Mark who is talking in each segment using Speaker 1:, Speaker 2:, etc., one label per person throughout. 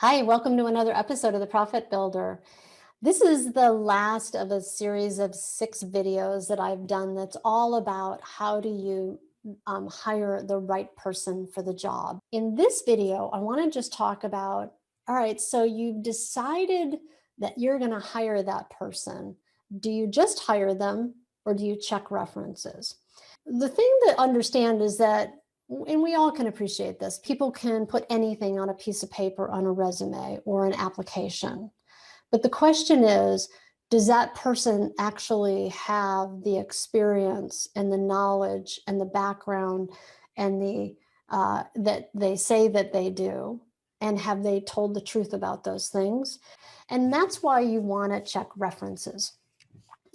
Speaker 1: Hi, welcome to another episode of The Profit Builder. This is the last of a series of 6 videos that I've done that's all about how do you hire the right person for the job. In this video, I want to just talk about, all right, so you've decided that you're going to hire that person. Do you just hire them or do you check references? The thing to understand is that, and we all can appreciate this, people can put anything on a piece of paper on a resume or an application. But the question is, does that person actually have the experience and the knowledge and the background and that they say that they do? And have they told the truth about those things? And that's why you want to check references.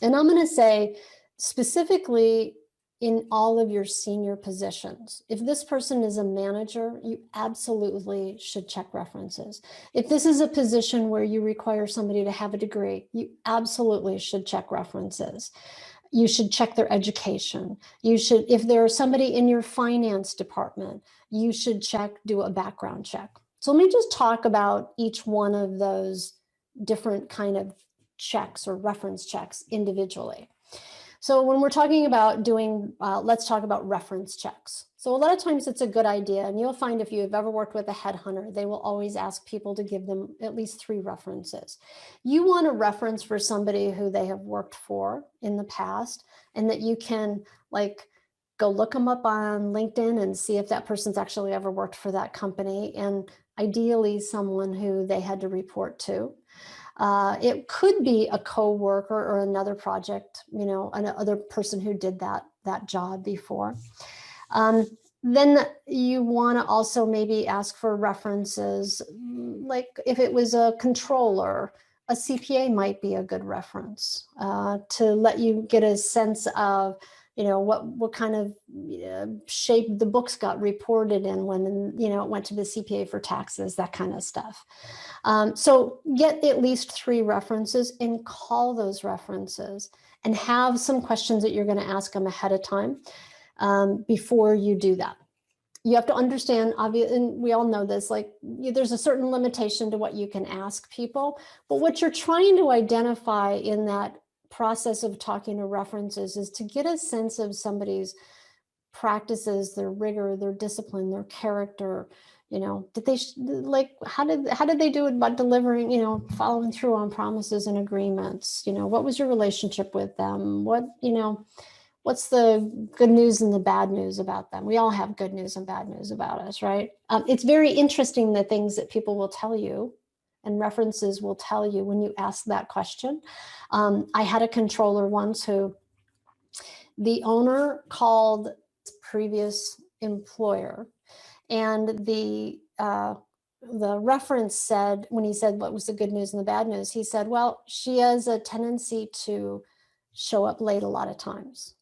Speaker 1: And I'm going to say specifically in all of your senior positions. If this person is a manager, you absolutely should check references. If this is a position where you require somebody to have a degree, you absolutely should check references. You should check their education. You should, if there's somebody in your finance department, you should do a background check. So let me just talk about each one of those different kind of checks or reference checks individually. So when we're talking about doing, let's talk about reference checks. So a lot of times it's a good idea, and you'll find if you've ever worked with a headhunter, they will always ask people to give them at least 3 references. You want a reference for somebody who they have worked for in the past, and that you can go look them up on LinkedIn and see if that person's actually ever worked for that company, and ideally someone who they had to report to. It could be a coworker or another project, another person who did that job before. Then you want to also maybe ask for references, like if it was a controller, a CPA might be a good reference to let you get a sense of what kind of shape the books got reported in when it went to the CPA for taxes, that kind of stuff. So get at least 3 references and call those references and have some questions that you're going to ask them ahead of time before you do that. You have to understand, obviously, and we all know this, there's a certain limitation to what you can ask people, but what you're trying to identify in that process of talking to references is to get a sense of somebody's practices, their rigor, their discipline, their character. Did they how did they do it about delivering, following through on promises and agreements? What was your relationship with them? What's the good news and the bad news about them? We all have good news and bad news about us, right? It's very interesting the things that people will tell you and references will tell you when you ask that question. I had a controller once who the owner called his previous employer, and the reference said, when he said what was the good news and the bad news, he said, well, she has a tendency to show up late a lot of times,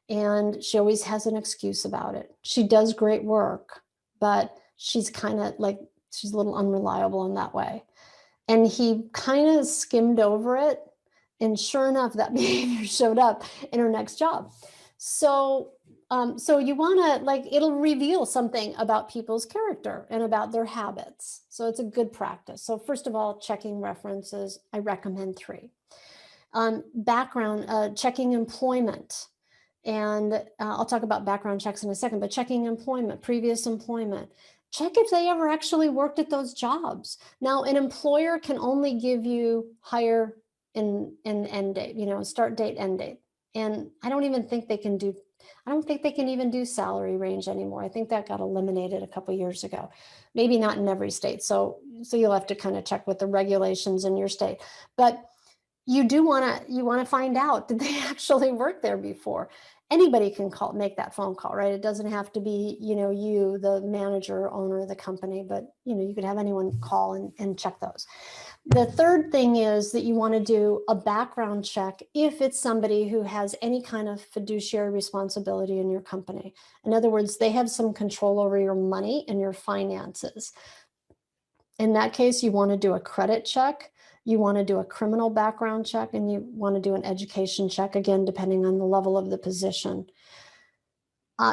Speaker 1: and she always has an excuse about it. She does great work, but she's she's a little unreliable in that way. And he kind of skimmed over it, and sure enough, that behavior showed up in her next job. So you want to, it'll reveal something about people's character and about their habits. So it's a good practice. So first of all, checking references, I recommend 3. Background, checking employment. And I'll talk about background checks in a second, but checking employment, previous employment. Check if they ever actually worked at those jobs. Now, an employer can only give you hire and end date, start date, end date. And I don't think they can even do salary range anymore. I think that got eliminated a couple of years ago. Maybe not in every state. So you'll have to kind of check with the regulations in your state. But you want to find out, did they actually work there before? Anybody can make that phone call, right? It doesn't have to be, you, the manager, owner of the company, but you could have anyone call and check those. The third thing is that you want to do a background check if it's somebody who has any kind of fiduciary responsibility in your company. In other words, they have some control over your money and your finances. In that case, you want to do a credit check. You want to do a criminal background check, and you want to do an education check, again, depending on the level of the position.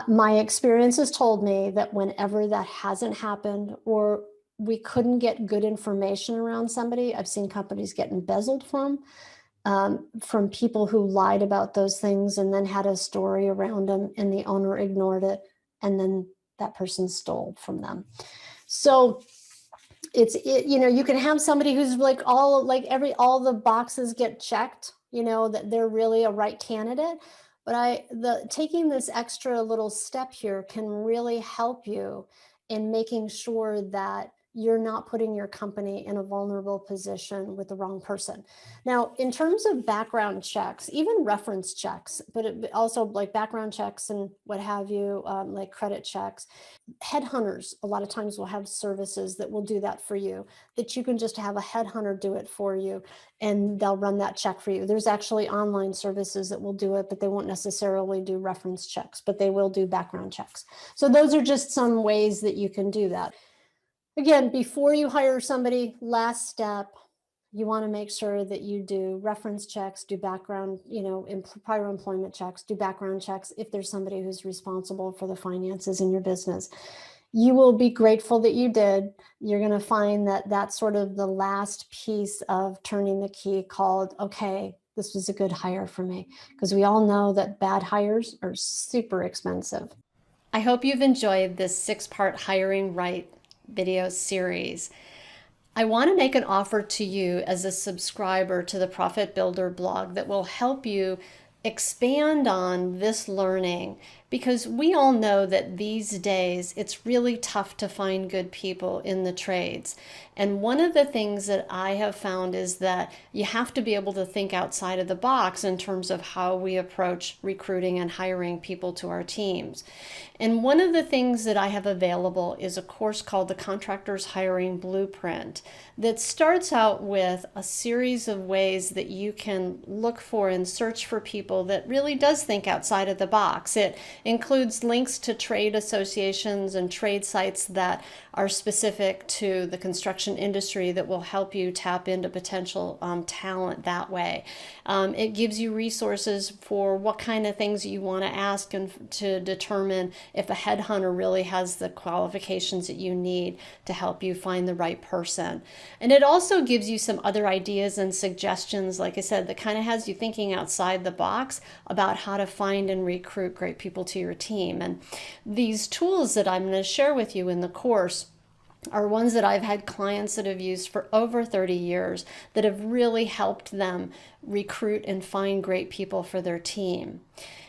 Speaker 1: My experience has told me that whenever that hasn't happened, or we couldn't get good information around somebody. I've seen companies get embezzled from people who lied about those things and then had a story around them, and the owner ignored it, and then that person stole from them. So you can have somebody who's like all the boxes get checked, that they're really a right candidate. But taking this extra little step here can really help you in making sure that you're not putting your company in a vulnerable position with the wrong person. Now, in terms of background checks, even reference checks, but also like background checks and what have you, like credit checks, headhunters a lot of times will have services that will do that for you, that you can just have a headhunter do it for you, and they'll run that check for you. There's actually online services that will do it, but they won't necessarily do reference checks, but they will do background checks. So those are just some ways that you can do that. Again, before you hire somebody, last step, you want to make sure that you do reference checks, do background, prior employment checks, do background checks if there's somebody who's responsible for the finances in your business. You will be grateful that you did. You're going to find that that's sort of the last piece of turning the key called, okay, this was a good hire for me. Because we all know that bad hires are super expensive. I hope you've enjoyed this 6-part Hiring Right video series. I want to make an offer to you as a subscriber to the Profit Builder blog that will help you expand on this learning, because we all know that these days it's really tough to find good people in the trades. And one of the things that I have found is that you have to be able to think outside of the box in terms of how we approach recruiting and hiring people to our teams. And one of the things that I have available is a course called the Contractors Hiring Blueprint that starts out with a series of ways that you can look for and search for people that really does think outside of the box. It includes links to trade associations and trade sites that are specific to the construction industry that will help you tap into potential talent that way. It gives you resources for what kind of things you want to ask and to determine if a headhunter really has the qualifications that you need to help you find the right person. And it also gives you some other ideas and suggestions, like I said, that kind of has you thinking outside the box about how to find and recruit great people to your team. And these tools that I'm going to share with you in the course are ones that I've had clients that have used for over 30 years that have really helped them recruit and find great people for their team.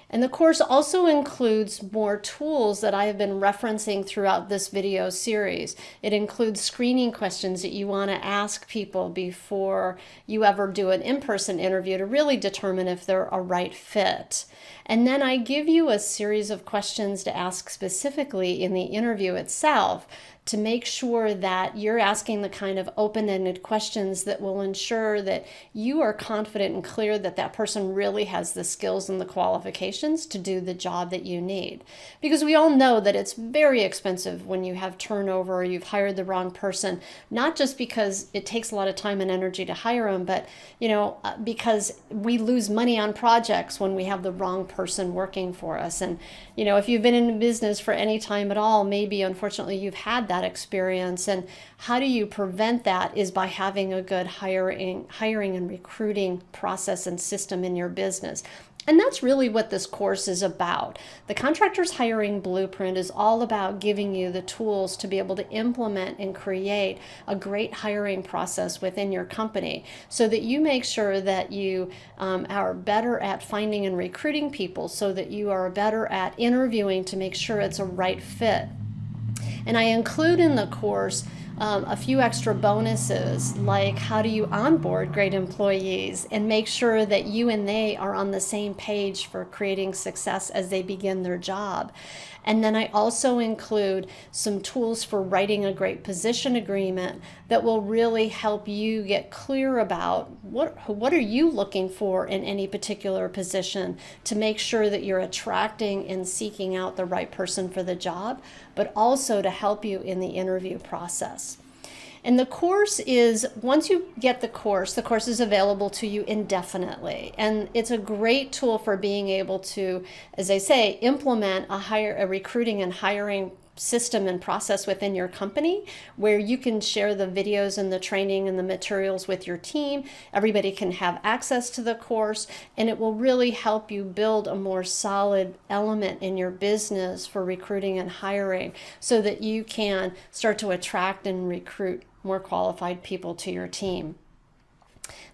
Speaker 1: And the course also includes more tools that I have been referencing throughout this video series. It includes screening questions that you want to ask people before you ever do an in-person interview to really determine if they're a right fit. And then I give you a series of questions to ask specifically in the interview itself to make sure that you're asking the kind of open-ended questions that will ensure that you are confident and clear that that person really has the skills and the qualifications to do the job that you need. Because we all know that it's very expensive when you have turnover or you've hired the wrong person, not just because it takes a lot of time and energy to hire them, but because we lose money on projects when we have the wrong person working for us. And if you've been in business for any time at all, maybe unfortunately you've had that experience. And how do you prevent that is by having a good hiring and recruiting process and system in your business. And that's really what this course is about. The Contractors Hiring Blueprint is all about giving you the tools to be able to implement and create a great hiring process within your company so that you make sure that you are better at finding and recruiting people, so that you are better at interviewing to make sure it's a right fit. And I include in the course a few extra bonuses, like how do you onboard great employees and make sure that you and they are on the same page for creating success as they begin their job. And then I also include some tools for writing a great position agreement that will really help you get clear about what are you looking for in any particular position to make sure that you're attracting and seeking out the right person for the job, but also to help you in the interview process. And the course is, once you get the course is available to you indefinitely. And it's a great tool for being able to, as I say, implement a recruiting and hiring system and process within your company where you can share the videos and the training and the materials with your team. Everybody can have access to the course, and it will really help you build a more solid element in your business for recruiting and hiring so that you can start to attract and recruit more qualified people to your team.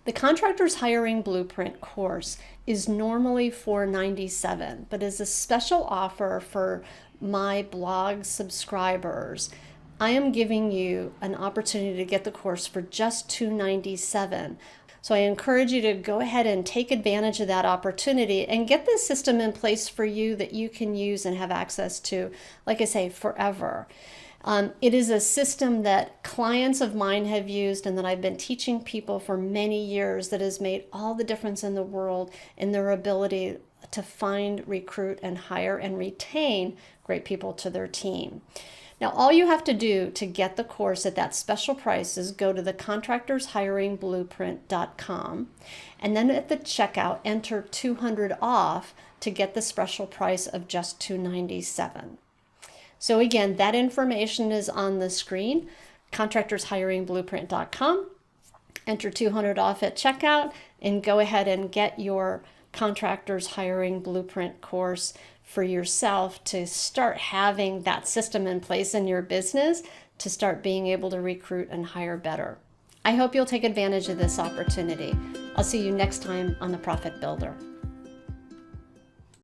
Speaker 1: The Contractors Hiring Blueprint course is normally $497, but is a special offer for my blog subscribers. I am giving you an opportunity to get the course for just $297. So I encourage you to go ahead and take advantage of that opportunity and get this system in place for you that you can use and have access to, like I say, forever. It is a system that clients of mine have used and that I've been teaching people for many years that has made all the difference in the world in their ability to find, recruit, and hire and retain great people to their team. Now, all you have to do to get the course at that special price is go to the contractorshiringblueprint.com, and then at the checkout, enter 200 off to get the special price of just $297. So again, that information is on the screen, contractorshiringblueprint.com. Enter 200 off at checkout and go ahead and get your Contractors Hiring Blueprint course for yourself to start having that system in place in your business to start being able to recruit and hire better. I hope you'll take advantage of this opportunity. I'll see you next time on The Profit Builder.